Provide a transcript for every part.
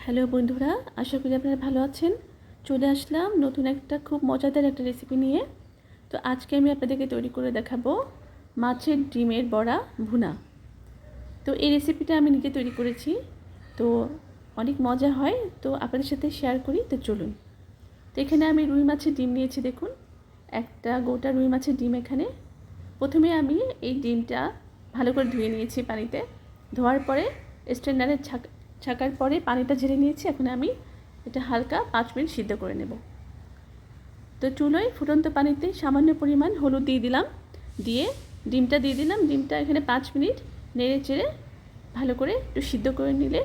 Hello বন্ধুরা, আশা করি আপনারা ভালো আছেন। চলে আসলাম নতুন একটা খুব মজাদার একটা রেসিপি নিয়ে। তো আজকে আমি আপনাদেরকে তৈরি করে দেখাবো মাছের ডিমের বড়া ভুনা। তো এই রেসিপিটা আমি নিজে তৈরি করেছি, তো অনেক মজা হয়। তো আপনাদের সাথে শেয়ার করি, তো চলুন। তো এখানে আমি রুই মাছের ডিম নিয়েছি, দেখুন একটা গোটা রুই মাছের ডিম। এখানে প্রথমে আমি এই ডিমটা ভালো করে ধুয়ে নিয়েছি পানিতে। ধোয়ার পরে স্ট্রেনারে ছাকার পরে পানিটা ঝেড়ে নিয়েছি। এখন আমি এটা হালকা 5 মিনিট সিদ্ধ করে নেব। তো চুলোয় ফুটন্ত পানিতে সামান্য পরিমাণ হলুদ দিয়ে দিলাম, দিয়ে ডিমটা দিয়ে দিলাম। ডিমটা এখানে 5 মিনিট নেড়ে চেড়ে ভালো করে একটু সিদ্ধ করে নিলে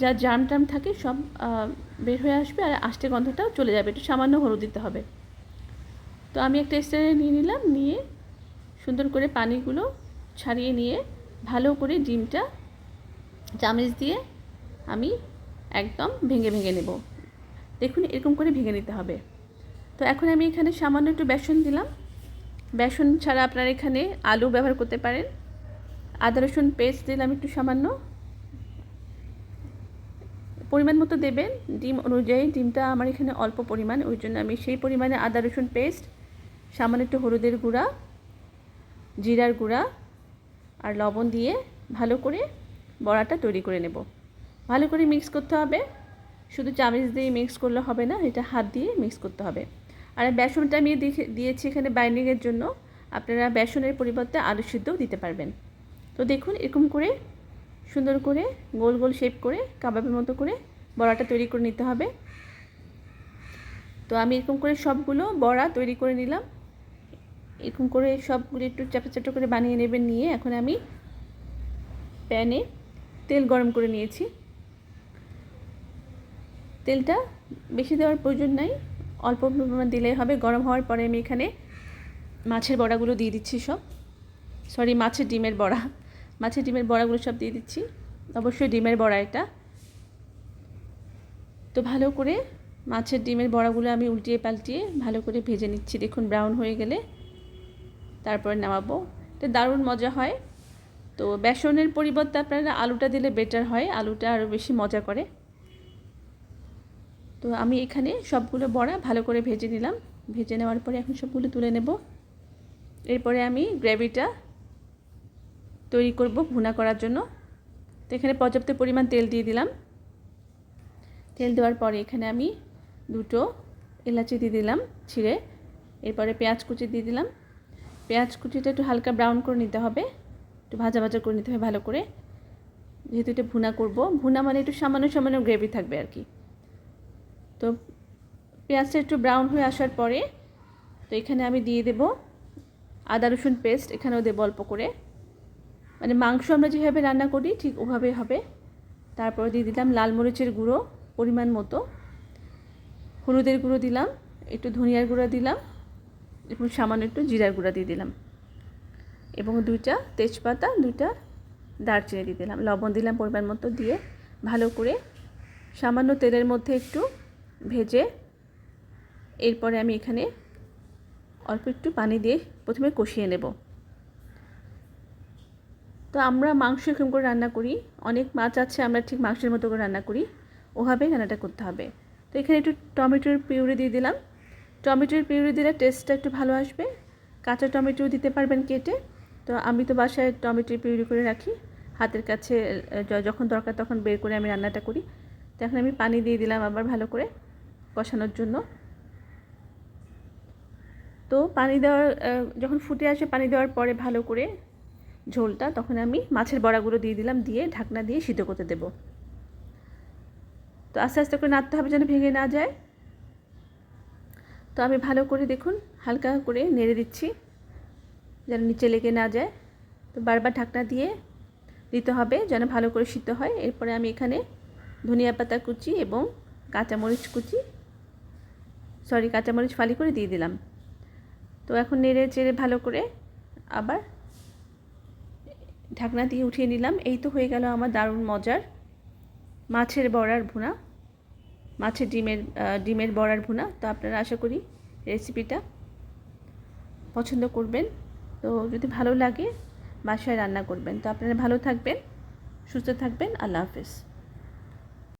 যা জাম টাম থাকে সব বের হয়ে আসবে, আর আষ্টে গন্ধটাও চলে যাবে। একটু সামান্য হলুদ দিতে হবে। তো আমি একটা স্ট্রেনারে নিয়ে নিলাম, নিয়ে সুন্দর করে পানিগুলো ছাড়িয়ে নিয়ে ভালো করে ডিমটা চামচ দিয়ে আমি একদম ভেঙে ভেঙে নেব। দেখুন এরকম করে ভেঙে নিতে হবে। তো এখন আমি এখানে সামান্য একটু বেসন দিলাম। বেসন ছাড়া আপনারা এখানে আলু ব্যবহার করতে পারেন। আদা রসুন পেস্ট দিলাম একটু সামান্য, পরিমাণ মতো দেবেন ডিম অনুযায়ী। ডিমটা আমার এখানে অল্প পরিমাণ, ওই জন্য আমি সেই পরিমাণে আদা রসুন পেস্ট, সামান্য একটু হলুদের গুঁড়া, জিরার গুঁড়া আর লবণ দিয়ে ভালো করে বড়াটা তৈরি করে নেব। ভালো করে মিক্স করতে হবে, শুধু চামচ দিয়ে মিক্স করলে হবে না, এটা হাত দিয়ে মিক্স করতে হবে। আর বেসনটা আমি দিয়েছি এখানে বাইন্ডিংয়ের জন্য। আপনারা বেসনের পরিবর্তে আলু সিদ্ধও দিতে পারবেন। তো দেখুন এরকম করে সুন্দর করে গোল গোল শেপ করে কাবাবের মতো করে বড়াটা তৈরি করে নিতে হবে। তো আমি এরকম করে সবগুলো বড়া তৈরি করে নিলাম। এরকম করে সবগুলো একটু চাপা চাপা করে বানিয়ে নেবেন। নিয়ে এখন আমি প্যানে তেল গরম করে নিয়েছি। তেলটা বেশি দেওয়ার প্রয়োজন নাই, অল্প পরিমাণ দিলেই হবে। গরম হওয়ার পরে আমি এখানে মাছের বড়াগুলো দিয়ে দিচ্ছি সব। মাছের ডিমের বড়া, মাছের ডিমের বড়াগুলো সব দিয়ে দিচ্ছি। অবশ্যই ডিমের বড়া এটা। তো ভালো করে মাছের ডিমের বড়াগুলো আমি উল্টিয়ে পাল্টিয়ে ভালো করে ভেজে নিচ্ছি। দেখুন ব্রাউন হয়ে গেলে তারপরে নামাবো। এটা দারুণ মজা হয়। তো বেসনের পরিবর্তে আপনারা আলুটা দিলে বেটার হয়, আলুটা আরও বেশি মজা করে। তো আমি এখানে সবগুলো বড়া ভালো করে ভেজে নিলাম। ভেজে নেওয়ার পরে এখন সবগুলো তুলে নেব। এরপরে আমি গ্রেভিটা তৈরি করব ভুনা করার জন্য। তো এখানে পর্যাপ্ত পরিমাণ তেল দিয়ে দিলাম। তেল দেওয়ার পরে এখানে আমি 2টো এলাচি দিয়ে দিলাম ছিঁড়ে। এরপরে পেঁয়াজ কুচি দিয়ে দিলাম। পেঁয়াজ কুচিটা একটু হালকা ব্রাউন করে নিতে হবে, একটু ভাজা ভাজা করে নিতে হবে ভালো করে, যেহেতু এটা ভুনা করব। ভুনা মানে একটু সামান্য সামান্য গ্রেভি থাকবে আর কি। তো পেঁয়াজটা একটু ব্রাউন হয়ে আসার পরে তো এখানে আমি দিয়ে দেব আদা রসুন পেস্ট। এখানেও দেবো অল্প করে, মানে মাংস আমরা যেভাবে রান্না করি ঠিক ওভাবেই হবে। তারপরে দিয়ে দিলাম লাল মরিচের গুঁড়ো পরিমাণ মতো, হলুদের গুঁড়ো দিলাম, একটু ধনিয়ার গুঁড়ো দিলাম এবং সামান্য একটু জিরার গুঁড়া দিয়ে দিলাম, এবং 2টা তেজপাতা, 2টা দারচিনি দিয়ে দিলাম, লবণ দিলাম পরিমাণ মতো। দিয়ে ভালো করে সামান্য তেলের মধ্যে একটু ভেজে এরপরে আমি এখানে অল্প একটু পানি দিয়ে প্রথমে কষিয়ে নেব। তো আমরা মাংস এরকম করে রান্না করি, অনেক মাছ আছে আমরা ঠিক মাংসের মতো করে রান্না করি, ওভাবেই রান্নাটা করতে হবে। তো এখানে একটু টমেটোর পিউরি দিয়ে দিলাম। টমেটোর পিউরি দিলে টেস্টটা একটু ভালো আসবে। কাঁচা টমেটো দিতে পারবেন কেটে। তো আমি তো বাসায় টমেটোর পিউরি করে রাখি, হাতের কাছে যখন দরকার তখন বের করে আমি রান্নাটা করি। তো এখন আমি পানি দিয়ে দিলাম আবার ভালো করে কষানোর জন্য। তো পানি দেওয়ার যখন ফুটে আসে, পানি দেওয়ার পরে ভালো করে ঝোলটা, তখন আমি মাছের বড়াগুলো দিয়ে দিলাম, দিয়ে ঢাকনা দিয়ে সিদ্ধ করতে দেব। তো আস্তে আস্তে করে নাড়তে হবে যেন ভেঙে না যায়। তো আমি ভালো করে দেখুন হালকা করে নেড়ে দিচ্ছি যেন নিচে লেগে না যায়। তো বারবার ঢাকনা দিয়ে দিতে হবে যেন ভালো করে সিদ্ধ হয়। এরপরে আমি এখানে ধনিয়া পাতা কুচি এবং কাঁচামরিচ ফালি করে দিয়ে দিলাম। তো এখন নেড়ে চেড়ে ভালো করে আবার ঢাকনা দিয়ে উঠিয়ে নিলাম। এই তো হয়ে গেল আমার দারুণ মজার মাছের বড়ার ভুনা, মাছের ডিমের বড়ার ভুনা। তো আপনারা আশা করি রেসিপিটা পছন্দ করবেন। তো যদি ভালো লাগে বাসায় রান্না করবেন। তো আপনারা ভালো থাকবেন, সুস্থ থাকবেন। আল্লাহ হাফেজ।